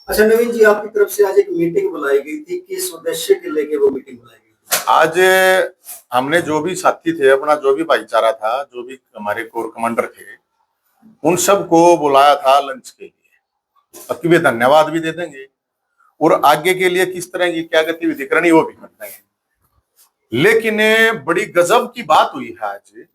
अच्छा नवीन जी, आपकी तरफ से आज एक मीटिंग बुलाई गई थी, किस उद्देश्य के लेके वो मीटिंग बुलाई गई थी? आज हमने जो भी साथी थे, अपना जो भी भाईचारा था, जो भी हमारे कोर कमांडर थे, उन सबको बुलाया था लंच के लिए। बाकी वे धन्यवाद भी दे देंगे और आगे के लिए किस तरह की क्या गतिविधि करनी वो भी कर देंगे। लेकिन बड़ी गजब की बात हुई है आज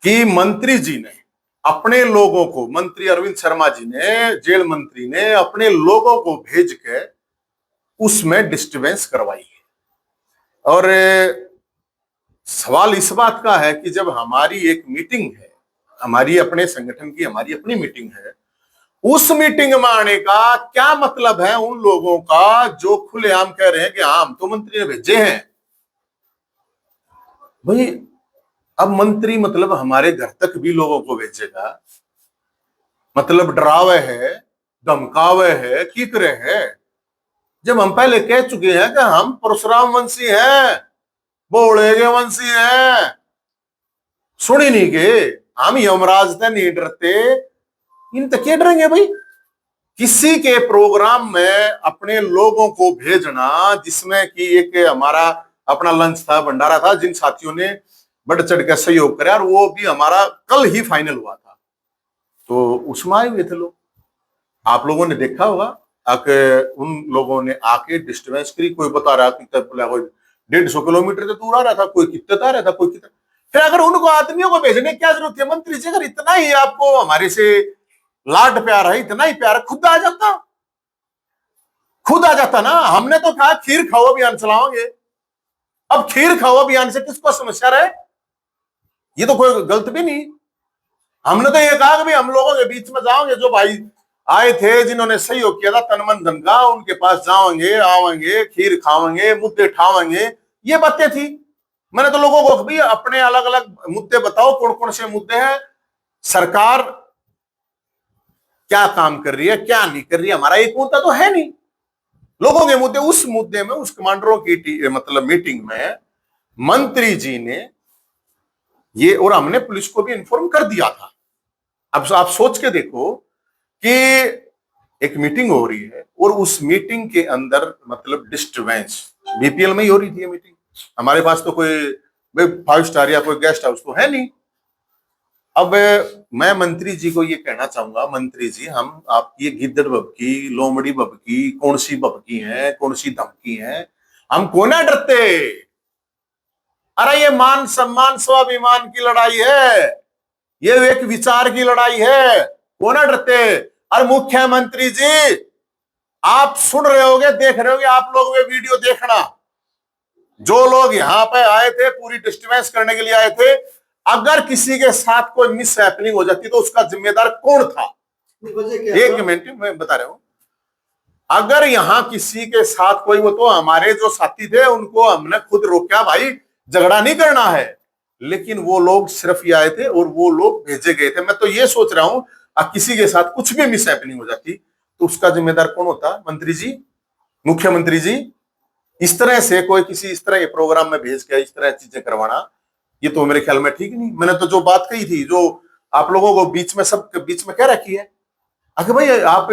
कि मंत्री जी ने अपने लोगों को, मंत्री अरविंद शर्मा जी ने, जेल मंत्री ने अपने लोगों को भेज के उसमें डिस्टर्बेंस करवाई है। और सवाल इस बात का है कि जब हमारी एक मीटिंग है, हमारी अपने संगठन की हमारी अपनी मीटिंग है, उस मीटिंग में आने का क्या मतलब है उन लोगों का जो खुलेआम कह रहे हैं कि हाँ हम तो मंत्री ने भेजे हैं। भाई अब मंत्री मतलब हमारे घर तक भी लोगों को भेजेगा, मतलब डरावे है, धमकावे है, की करे है, जब हम पहले कह चुके हैं कि हम परशुराम वंशी हैं, बोले के वंशी हैं, सुनी नहीं के हम यमराज से नहीं डरते, इन तक क्या डरेंगे भाई। किसी के प्रोग्राम में अपने लोगों को भेजना, जिसमें कि एक हमारा अपना लंच था, भंडारा था, जिन साथियों ने बढ़ चढ़ कर सहयोग करा और वो भी हमारा कल ही फाइनल हुआ था, तो उसमें आए हुए थे लोग। आप लोगों ने देखा होगा आके उन लोगों ने आके डिस्टर्बेंस करी। कोई बता रहा कि 150 किलोमीटर से दूर आ रहा था, कोई कितने आ रहा था, कोई कितना। फिर अगर उनको आदमियों को भेजने की क्या जरूरत है? मंत्री जी अगर इतना ही आपको हमारे से लाड प्यार है, इतना ही प्यार, खुद आ जाता, खुद आ जाता ना। हमने तो कहा खीर खाओ अभियान चलाओगे, अब खीर खाओ अभियान से किसको समस्या रहे? ये तो कोई गलत भी नहीं। हमने तो ये कहा कि भाई हम लोगों के बीच में जाओगे, जो भाई आए थे जिन्होंने सहयोग किया था तन मन धन का, उनके पास जाओगे, आवेंगे, खीर खावेंगे, मुद्दे ठावेंगे, ये बातें थी। मैंने तो लोगों को भी अपने अलग अलग मुद्दे बताओ, कौन कौन से मुद्दे हैं, सरकार क्या काम कर रही है, क्या नहीं कर रही है, हमारा एक मुद्दा तो है नहीं, लोगों के मुद्दे। उस मुद्दे में उस कमांडरों की मतलब मीटिंग में मंत्री जी ने ये, और हमने पुलिस को भी इन्फॉर्म कर दिया था। अब आप सोच के देखो कि एक मीटिंग हो रही है और उस मीटिंग के अंदर मतलब डिस्टर्बेंस बीपीएल में ही हो रही थी ये मीटिंग। हमारे पास तो कोई 5 स्टार या कोई गेस्ट हाउस तो है नहीं। अब मैं मंत्री जी को ये कहना चाहूंगा, मंत्री जी हम आप ये गिद्दड़ भभकी, लोमड़ी भभकी, कौन सी भभकी है, कौन सी धमकी है, हम को ना डरते। अरे ये मान सम्मान स्वाभिमान की लड़ाई है, ये एक विचार की लड़ाई है, को ना डरते। और मुख्यमंत्री जी आप सुन रहे होगे, देख रहे होगे, आप लोग वे वीडियो देखना, जो लोग यहां पे आए थे पूरी डिस्टर्बेंस करने के लिए आए थे, अगर किसी के साथ कोई मिस हैपनिंग हो जाती तो उसका जिम्मेदार कौन था? एक मिनट मैं बता रहा हूं। अगर यहां किसी के साथ कोई, वो तो हमारे जो साथी थे उनको हमने खुद रोका, भाई झगड़ा नहीं करना है, लेकिन वो लोग सिर्फ ये आए थे और वो लोग भेजे गए थे। मैं तो ये सोच रहा हूं किसी के साथ कुछ भी मिस हैपनिंग हो जाती तो उसका जिम्मेदार कौन होता? मंत्री जी, मुख्यमंत्री जी। इस तरह से कोई किसी इस तरह के प्रोग्राम में भेज के इस तरह चीजें करवाना, ये तो मेरे ख्याल में ठीक नहीं। मैंने तो जो बात कही थी, जो आप लोगों को बीच में, सब बीच में कह रखी है, अगर भाई आप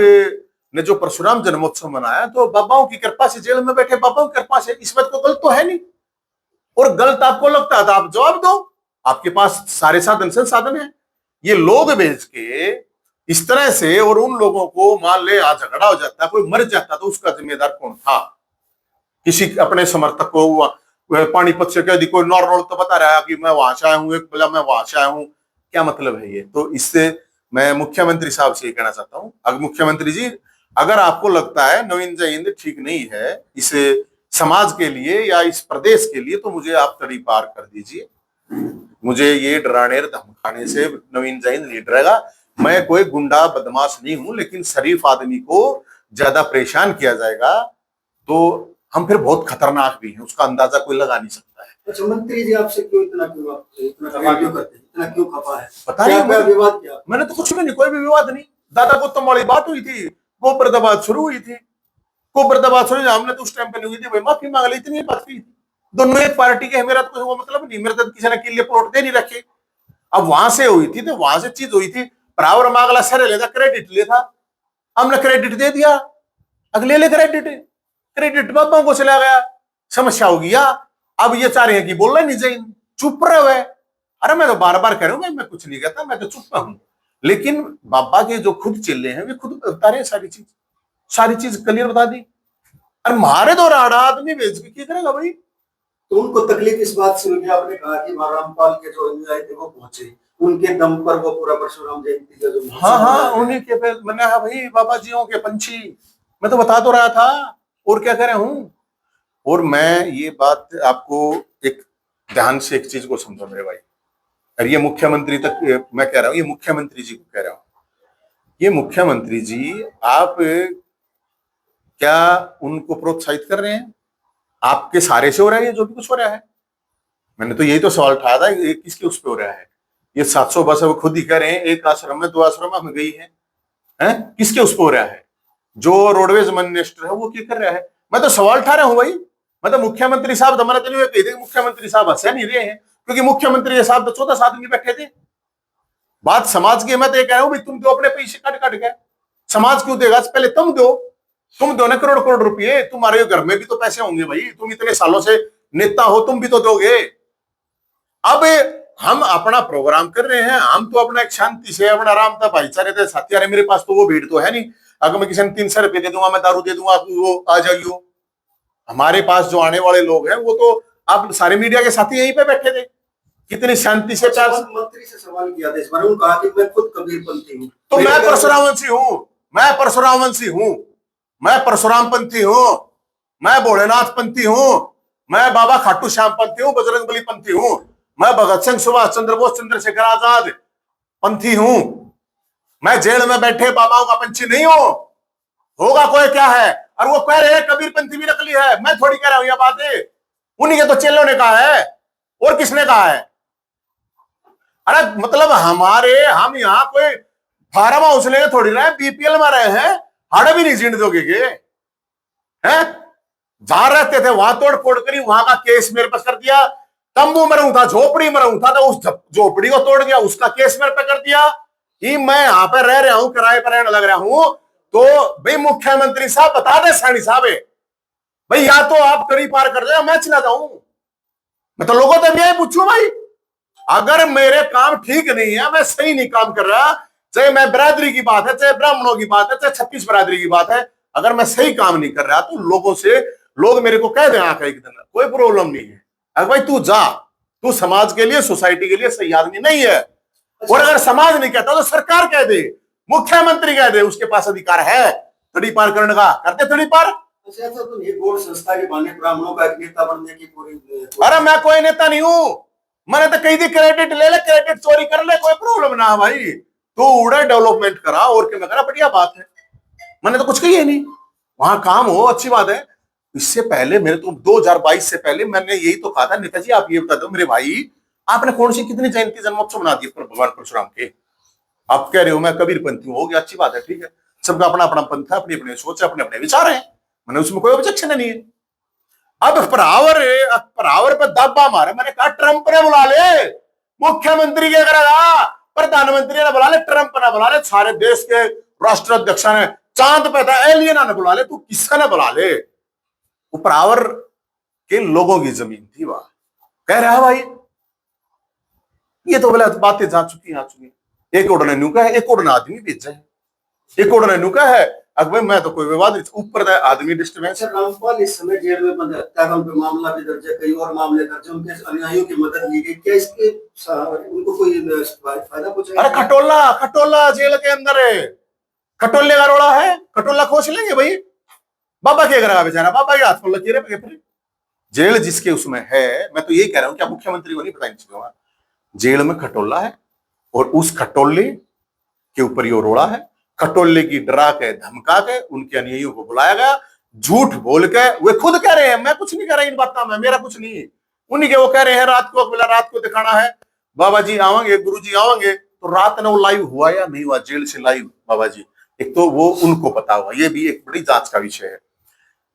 ने जो परशुराम जन्मोत्सव मनाया तो बाबाओं की कृपा से, जेल में बैठे बाबाओं की कृपा से, इसमें तो गलत तो है नहीं। और गलत आपको लगता है तो आप जवाब दो, आपके पास सारे साधन संसाधन है। ये लोग भेज के इस तरह से, और उन लोगों को मान ले आज झगड़ा हो जाता, कोई मर जाता तो उसका जिम्मेदार कौन था? किसी अपने समर्थक को पानीपत से कह दी, कोई नॉर्मल तो बता रहा है कि मैं वहां से आया हूं, एक बोला मैं वहां से आया हूं, क्या मतलब है ये? तो इससे मैं मुख्यमंत्री साहब से ये कहना चाहता हूं, अगर मुख्यमंत्री जी अगर आपको लगता है नवीन जय हिंद ठीक नहीं है इस समाज के लिए या इस प्रदेश के लिए, तो मुझे आप तड़ी पार कर दीजिए। मुझे ये डराने धमकाने से नवीन जय हिंद नहीं डरेगा। मैं कोई गुंडा बदमाश नहीं हूं, लेकिन शरीफ आदमी को ज्यादा परेशान किया जाएगा तो हम फिर बहुत खतरनाक भी हैं, उसका अंदाजा कोई लगा नहीं सकता है। अच्छा मंत्री जी, आपसे क्यों इतना सवाल क्यों करते हैं, इतना क्यों खपा है? पता नहीं, विवाद क्या? मैंने तो कुछ भी नहीं, कोई भी विवाद नहीं। दादा गौतम वाली बात हुई थी, गोबरदाबाद शुरू हुई थी, गोबरदाबाद शुरू, हमने तो उस टाइम पे नहीं हुई थी, भाई माफी मांग ली, इतनी बात की। दोनों एक पार्टी के है, मेरा तो कोई मतलब नहीं, मेरे तो किसी ने के लिए प्लॉट दे नहीं रखे। अब वहां से हुई थी तो वहां से चीज हुई थी, प्रावर मांगला सर लेता, क्रेडिट लेता, हमने क्रेडिट दे दिया। अगले ले क्रेडिट, क्रेडिट बाबा को चला गया, समस्या हो गया। अब ये चाह रहे हैं कि बोल रहे नहीं चाहिए, चुप रहे हुए। अरे मैं तो बार बार कह रहा हूं, मैं कुछ नहीं कहता, मैं तो चुप हूं। लेकिन बाबा के जो खुद चिल्ले हैं वे खुद बता रहे हैं, सारी चीज क्लियर बता दी। अरे मारे तो राड़ा आदमी भेज के क्या करेगा भाई। तो उनको तकलीफ इस बात से हुई, आपने कहा कि वहां रामपाल के जो अनुयायी थे वो पहुंचे, उनके दम पर वो पूरा परशुराम जयंती का जो हाँ, उन्हीं के पे मैंने कहा भाई बाबा जियों के पंछी, मैं तो बता तो रहा था, और क्या कह रहा हूं। और मैं ये बात आपको एक ध्यान से एक चीज को समझो मेरे भाई, और ये मुख्यमंत्री तक मैं कह रहा हूं, ये मुख्यमंत्री जी को कह रहा हूं, ये मुख्यमंत्री जी आप क्या उनको प्रोत्साहित कर रहे हैं? आपके सारे से हो रहा है ये जो भी कुछ हो रहा है? मैंने तो यही तो सवाल उठाया था, ये किसके उस पे हो रहा है? ये 700 बस वो खुद ही कह रहे हैं, एक आश्रम में 2 आश्रम में गई है, किसके उस पे हो रहा है? जो रोडवेज मिनिस्टर है वो क्या कर रहा है? मैं तो सवाल उठा रहा हूं भाई। मतलब मुख्यमंत्री साहब हमारा तो नहीं कहते, मुख्यमंत्री साहब हंस नहीं रहे हैं, क्योंकि मुख्यमंत्री साहब तो 14 आदमी बैठे थे। बात समाज की, मैं तो ये कह रहा हूं भाई, तुम दो अपने पैसे काट के, समाज क्यों देगा? पहले तुम दो ना करोड़ करोड़ रुपए, तुम्हारे घर में भी तो पैसे होंगे भाई, तुम इतने सालों से नेता हो, तुम भी तो दोगे। अब हम अपना प्रोग्राम कर रहे हैं, हम तो अपना एक शांति से अपना आराम था, भाईचारे थे, साथी। अरे मेरे पास तो वो भीड़ तो है नहीं, अगर मैं किसी ने 300 रुपए दे दूंगा, मैं दारू दे दूंगा, वो आ जाइयो। हमारे पास जो आने वाले लोग हैं वो तो आप सारे मीडिया के साथी यहीं पे बैठे थे, कितनी शांति से। मंत्री से सवाल किया था इस बारे में, कहा कि मैं खुद कबीरपंथी हूँ, तो मैं परशुरामवंशी हूँ, मैं परशुरामवंशी हूँ, मैं परशुरामपंथी हूँ, मैं भोलेनाथ पंथी हूँ, मैं बाबा खाटू श्याम पंथी हूँ, बजरंगबली पंथी हूँ, मैं भगत सिंह, सुभाष चंद्र बोस, चंद्रशेखर आजाद पंथी हूँ। मैं जेल में बैठे बाबाओं का पंछी नहीं हूं। होगा कोई क्या है? और वो कह रहे हैं कबीरपंथी भी नकली है, मैं थोड़ी कह रहा हूं ये बातें, उन्हीं के तो चेलों ने कहा है, और किसने कहा है? अरे मतलब हम यहाँ कोई फार्म हाउस लेके थोड़ी रहे, बीपीएल में रहे हैं, हाड़े भी नहीं जीण दोगे हैं? जहां रहते थे वहां तोड़ फोड़ करी, वहां का केस मेरे पास कर दिया। तंबू में रहूं था, झोपड़ी में रहूं था, तो उस झोपड़ी को तोड़ गया, उसका केस मेरे पे कर दिया कि मैं यहाँ पे रह रहा हूं, किराए पर रहने लग रहा हूं। तो भाई मुख्यमंत्री साहब बता दे, सैनी साहब भाई, या तो आप कड़ी पार कर दो, मैं चला जाऊं। मैं तो लोगों से यही पूछूं भाई, अगर मेरे काम ठीक नहीं है, मैं सही नहीं काम कर रहा, चाहे मैं बिरादरी की बात है, चाहे ब्राह्मणों की बात है, चाहे 36 बिरादरी की बात है, अगर मैं सही काम नहीं कर रहा तो लोगों से लोग मेरे को कह दें आंखें एक दिन, कोई प्रॉब्लम नहीं है। अगर भाई तू जा, तू समाज के लिए, सोसाइटी के लिए सही आदमी नहीं है। और अगर समाज नहीं कहता तो सरकार कह दे, मुख्यमंत्री कह दे, उसके पास अधिकार है तड़ी पार करने का, करते तड़ी पार। अच्छा तो ये गौर संस्था के बहाने ब्राह्मणों का एक नेता बनने की पूरी। अरे मैं कोई नेता नहीं हूं, मैंने तो कही थी क्रेडिट ले ले, क्रेडिट चोरी कर ले, कोई प्रॉब्लम ना भाई, तू उड़ा डेवलपमेंट करा और क्या मैं करा, बढ़िया बात है, मैंने तो कुछ कही है नहीं, वहां काम हो अच्छी बात है। इससे पहले मेरे तो 2022 से पहले मैंने यही तो कहा था, नेताजी आप ये बता दो मेरे भाई, आपने कौन सी कितनी जयंती जन्मोत्सव बना दिए भगवान परशुराम के? आप कह रहे हो मैं कबीरपंथी हूं, हो गया, अच्छी बात है, ठीक है, सबका अपना अपना पंथ है, अपनी अपनी सोच है, अपने अपने विचार है, मैंने उसमें कोई ऑब्जेक्शन नहीं है। अब परावर पर दबा मारे, मैंने कहा ट्रंप ने बुला ले, मुख्यमंत्री क्या करेगा, प्रधानमंत्री ने बुला ले, ट्रंप ने बुला ले, सारे देश के राष्ट्राध्यक्ष ने, चांद पे था एलियन ने बुला ले, तू किसका ने बुला ले, वो परावर के लोगों की जमीन थी, वहां कह रहा है भाई, ये तो बोला बातें जा चुकी है। एक ओढ़ने न्यू का है, एक ओढ़ना आदमी भेजा है, एक ओढ़ने न्यू का है, अकबर मैं तो कोई विवाद नहीं, ऊपर आदमी डिस्टर्बेंस। रामपाल इस समय जेल में बंद है, हत्याकांड पे मामला भी दर्ज है, कई और मामले दर्ज है, उनके अनुयायियों की मदद ली गई, क्या इसके उनको कोई फायदा पहुंचा? अरे खटोला जेल के अंदर है, खटोले का रोड़ा है, खटोला खोज लेंगे भाई, बाबा क्या करेगा बेचारा, बाबा के हाथ में लकीरें फिर जेल जिसके उसमें है। मैं तो यही कह रहा हूं, क्या मुख्यमंत्री को नहीं पता इन चीजों का? जेल में खटोला है और उस खटोले के ऊपर ये रोड़ा है, खटोले की डरा के धमका के उनके अनुयायियों को बुलाया गया, झूठ बोल के, वे खुद कह रहे हैं मैं कुछ नहीं कह रहा इन बातों में, मेरा कुछ नहीं, उन्हीं के वो कह रहे हैं रात को दिखाना है, बाबा जी आवेंगे, गुरु जी आवेंगे, तो रात में वो लाइव हुआ या नहीं हुआ जेल से लाइव, बाबा जी एक तो वो उनको पता हुआ, ये भी एक बड़ी जांच का विषय है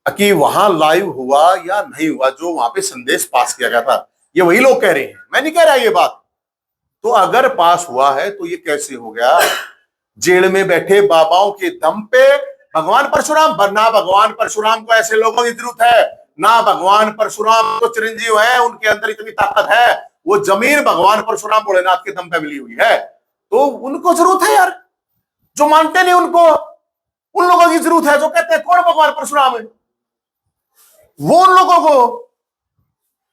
कि वहां लाइव हुआ या नहीं हुआ, जो वहां पे संदेश पास किया गया था, ये वही लोग कह रहे हैं, मैं नहीं कह रहा ये बात। तो अगर पास हुआ है तो ये कैसे हो गया? जेल में बैठे बाबाओं के दम पे भगवान परशुराम, ना भगवान परशुराम को ऐसे लोगों की जरूरत है, ना भगवान परशुराम तो चिरंजीव है, उनके अंदर इतनी ताकत है, वो जमीन भगवान परशुराम भोलेनाथ के दम पे मिली हुई है, तो उनको जरूरत है यार। जो मानते नहीं उनको, उन लोगों की जरूरत है जो कहते हैं कौन भगवान परशुराम है, वो उन लोगों को।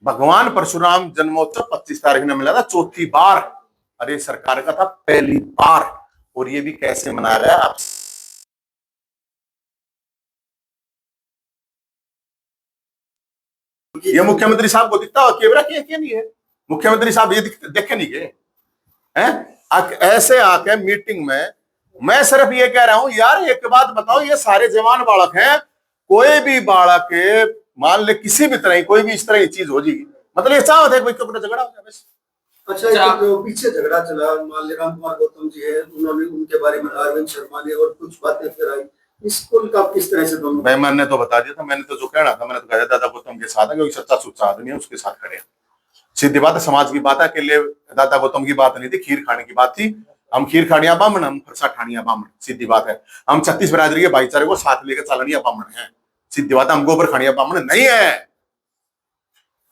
भगवान परशुराम जन्मोत्सव 25 तारीख ने मिला था, चौथी बार। अरे सरकार का था पहली बार, और ये भी कैसे मनाया गया आप। ये मुख्यमंत्री साहब को दिखता हो कैमरा क्या नहीं है, मुख्यमंत्री साहब ये देखे नहीं गए हैं ऐसे आके मीटिंग में। मैं सिर्फ ये कह रहा हूं यार, एक बात बताओ, ये सारे जवान बालक हैं, कोई भी बालक के मान ले किसी भी तरह कोई भी इस तरह की चीज हो जाएगी, मतलब ये चाहत है कोई कपड़ा झगड़ा हो जाए बस। अच्छा, ये जो पीछे झगड़ा चला, मान ली राम कुमार गौतम जी है, उन्होंने उनके बारे में अरविंद शर्मा ने और कुछ बातें फिर आई, इसको का किस तरह से दोनों? भाई मैंने तो बता दिया था, मैंने तो जो कहना था मैंने तो कहा दादा गौतम के साथ है, क्योंकि सच्चा सुच्चा आदमी है, उसके साथ खड़े हैं। सीधी बात है, समाज की बात है, अकेले दादा गौतम की बात नहीं थी, खीर खाने की बात थी। हम खीर खानिया बामन, हम फरसा ठानिया बामन, सीधी बात है। हम 36 बिरादरी के भाईचारे को साथ लेकर चलनिया बामन है, सीधी बात है। हम गोबर खानिया बामन नहीं है।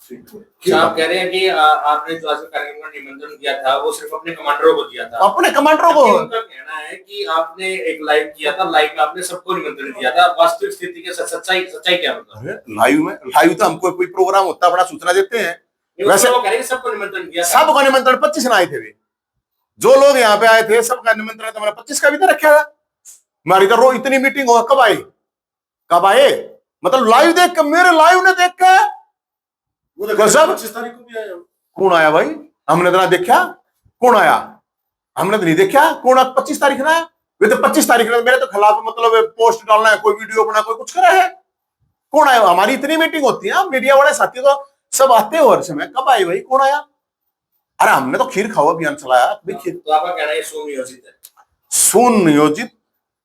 आप कह रहे हैं कि आपने जो आज कार्यक्रम का निमंत्रण दिया था वो सिर्फ अपने कमांडरों को दिया था, अपने कमांडरों को। उनका कहना है कि आपने एक लाइव किया था, लाइव में आपने सबको निमंत्रण दिया था, वास्तविक स्थिति के सच्चाई क्या मतलब? लाइव तो हमको कोई प्रोग्राम होता है बड़ा सूचना देते हैं, वैसे वो कह रहे हैं सबको निमंत्रण दिया, सबको निमंत्रण 25 आए थे, वे जो लोग यहाँ पे आए थे सबका निमंत्रण था, 25 का भी तो रखा था। हमारी तो रोज इतनी मीटिंग हो, कब आए मतलब लाइव देख के, मेरे लाइव ने देख के 25 तारीख को भी आया। कौन आया भाई? हमने तो ना देखा कौन आया, हमने तो नहीं देखा कौन 25 तारीख ना। वे तो 25 तारीख ने मेरे तो खिलाफ मतलब पोस्ट डालना है, कोई वीडियो बना, कोई कुछ करा है, कौन आया? हमारी इतनी मीटिंग होती है, मीडिया वाले साथी तो सब आते हैं, वर्ष में कब आए भाई, कौन आया? अरे हमने तो खीर खाओ अभियान चलाया। तो आपका कहना है सुनियोजित है? सुनियोजित,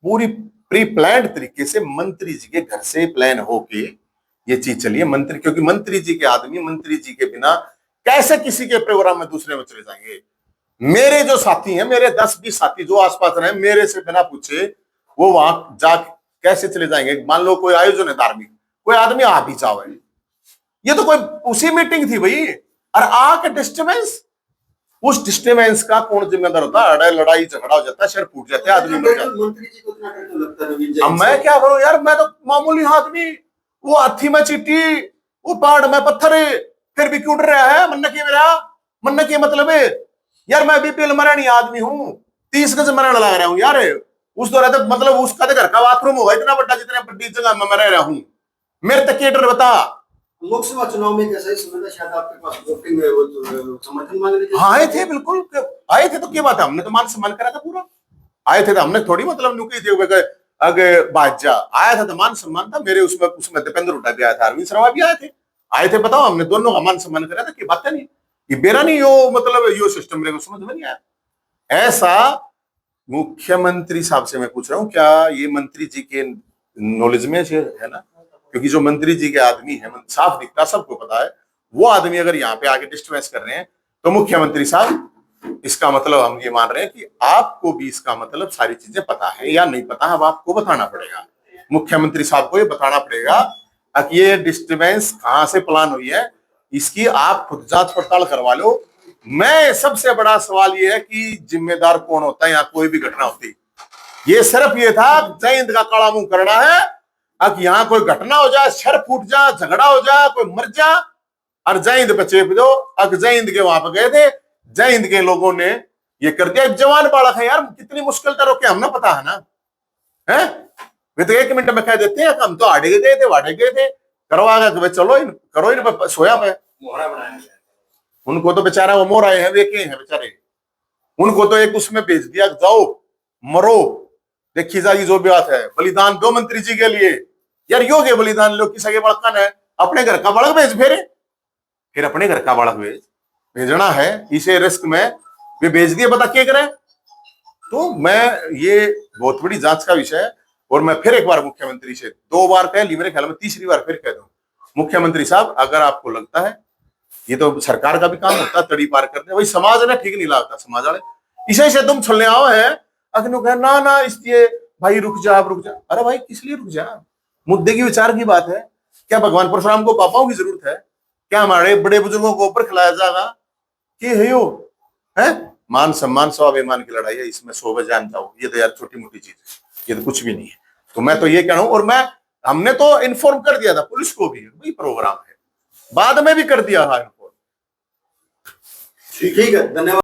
पूरी प्री प्लान्ड तरीके से मंत्री जी के घर से प्लान होके ये चीज चली है। मंत्री, क्योंकि मंत्री जी के आदमी मंत्री जी के बिना कैसे किसी के प्रोग्राम में दूसरे में चले जाएंगे। मेरे जो साथी हैं, मेरे 10-20 साथी जो आसपास रहे, मेरे से बिना पूछे वो वहां जा कैसे चले जाएंगे? मान लो कोई आयोजन है धार्मिक, कोई आदमी आ भी जाओ, ये तो कोई उसी मीटिंग थी भाई, और आके डिस्टर्बेंस, उस डिस्टर्बेंस का कौन जिम्मेदार होता है? लड़ाई झगड़ा हो जाता है, सिर फूट जाता है, आदमी मर जाता है। मंत्री जी को इतना डर लगता है नवीन जी? अब मैं क्या करूं यार, मैं तो मामूली आदमी, वो हाथी में चीटी, वो पहाड़ में पत्थर, फिर भी क्यों डर रहा है? मन्ना की मेरा मन्ना की मतलब है यार, मैं बीपीएल मरणी आदमी हूँ, 30 गज मरण लगा रहा हूँ यार। उस दौरान तो मतलब उसका तो घर का बाथरूम होगा इतना बड़ा, जितने बड़ी जगह में मैं रह रहा हूँ, मेरे तक ये डर बता। लोकसभा चुनाव में कैसा ही समय था, शायद आपके पास वोटिंग है, वो समर्थन मांगने के लिए आए थे, बिल्कुल आए थे, तो क्या बात है, हमने तो मान सम्मान करा था पूरा। आए थे तो हमने थोड़ी मतलब नुकी थे अगे बाजा, आया था तो मान सम्मान था। मेरे उसमें दीपेंद्र हुड्डा भी आया था, अरविंद शर्मा भी आए थे, बताओ हमने दोनों का मान सम्मान करा था, कि बात है नहीं, ये बेरा नहीं, यो मतलब यो सिस्टम मेरे को समझ में नहीं आया। ऐसा मुख्यमंत्री साहब से मैं पूछ रहा हूँ, क्या ये मंत्री जी के नॉलेज में है ना? क्योंकि जो मंत्री जी के आदमी है, साफ दिखता, सबको पता है, वो आदमी अगर यहाँ पे आके डिस्टर्बेंस कर रहे हैं, तो मुख्यमंत्री साहब, इसका मतलब हम ये मान रहे हैं कि आपको भी इसका मतलब सारी चीजें पता है या नहीं पता है, अब आपको बताना पड़ेगा। मुख्यमंत्री साहब को ये बताना पड़ेगा कि ये डिस्टर्बेंस कहां से प्लान हुई है, इसकी आप खुद जांच पड़ताल करवा लो। मैं सबसे बड़ा सवाल ये है कि जिम्मेदार कौन होता है, यहाँ कोई भी घटना होती, ये सिर्फ ये था जय हिंद का काला मुंह करना है, अब यहाँ कोई घटना हो जाए, सर फूट जा, झगड़ा हो जाए, कोई मर जा, और जय हिंद पे चेप दो। अब जय हिंद के वहां पर गए थे, जय हिंद के लोगों ने ये कर दिया। जवान बालक है यार, कितनी मुश्किल तो रोके, हमने पता है ना, है वे तो 1 मिनट में कह देते हैं हम तो आड़े गए थे, वाड़े गए थे, करवा गए, चलो इन करो, इन पे सोया पे मोहरा बनाया गया। उनको तो बेचारा वो मोर आए हैं, वे के हैं बेचारे, उनको तो एक उसमें भेज दिया, जाओ मरो, देखी जाएगी जो भी बात है। बलिदान दो मंत्री जी के लिए यार, योग्य बलिदान लो, किसी के बड़कन है, अपने घर का बालक भेज, फिर अपने घर का बालक भेजना है, इसे रिस्क में वे भेज दिए, बता क्या करें? तो मैं, ये बहुत बड़ी जांच का विषय है, और मैं फिर एक बार मुख्यमंत्री से 2 बार कह ली, मेरे ख्याल में तीसरी बार फिर कह दूं, मुख्यमंत्री साहब, अगर आपको लगता है ये तो सरकार का भी काम होता है तड़ी पार करने, वही समाज ने ठीक नहीं लगता, समाज वाले इसे से तुम छलने आओ है, अग्नो कह ना इसलिए भाई रुक जा, आप रुक जा। अरे भाई किस लिए रुक जा? मुद्दे की विचार की बात है। क्या भगवान परशुराम को पापाओं की जरूरत है? क्या हमारे बड़े बुजुर्गों को ऊपर खिलाया जाएगा कि है यो है? मान सम्मान स्वाभिमान की लड़ाई है, इसमें 100 जानता हूं। ये तो यार छोटी मोटी चीज है, ये तो कुछ भी नहीं है। तो मैं तो ये कह रहा हूं, और हमने तो इन्फॉर्म कर दिया था पुलिस को भी, वही प्रोग्राम है, बाद में भी कर दिया था इन्फॉर्म। ठीक है, धन्यवाद।